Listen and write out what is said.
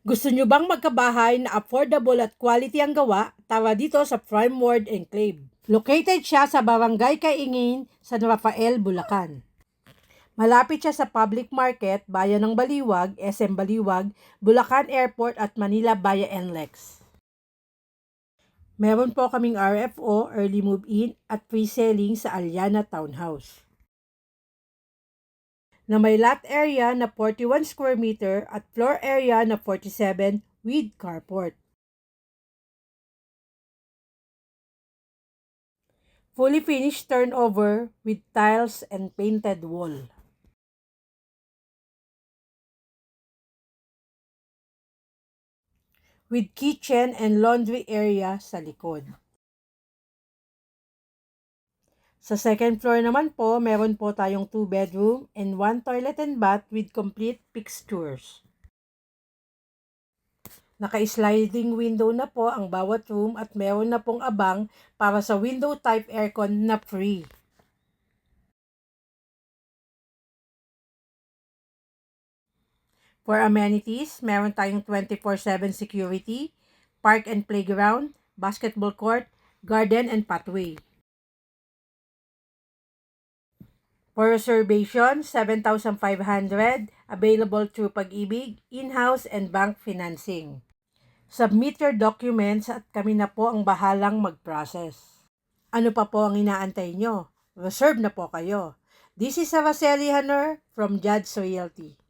Gusto nyo bang magkabahay na affordable at quality ang gawa? Tara dito sa Prime World Enclave. Located siya sa Barangay Kaingin, San Rafael, Bulacan. Malapit siya sa Public Market, Bayan ng Baliwag, SM Baliwag, Bulacan Airport at Manila Via NLEX. Meron po kaming RFO, early move-in at pre-selling sa Aliana Townhouse na may lot area na 41 square meter at floor area na 47 with carport. Fully finished turnover with tiles and painted wall. With kitchen and laundry area sa likod. Sa second floor naman po, meron po tayong 2 bedroom and 1 toilet and bath with complete fixtures. Naka-sliding window na po ang bawat room at meron na pong abang para sa window type aircon na free. For amenities, meron tayong 24/7 security, park and playground, basketball court, garden and pathway. For reservation, 7,500, available through Pag-ibig, in-house and bank financing. Submit your documents at kami na po ang bahalang mag-process. Ano pa po ang inaantay nyo? Reserve na po kayo. This is Araceli Hanor from Judge Realty.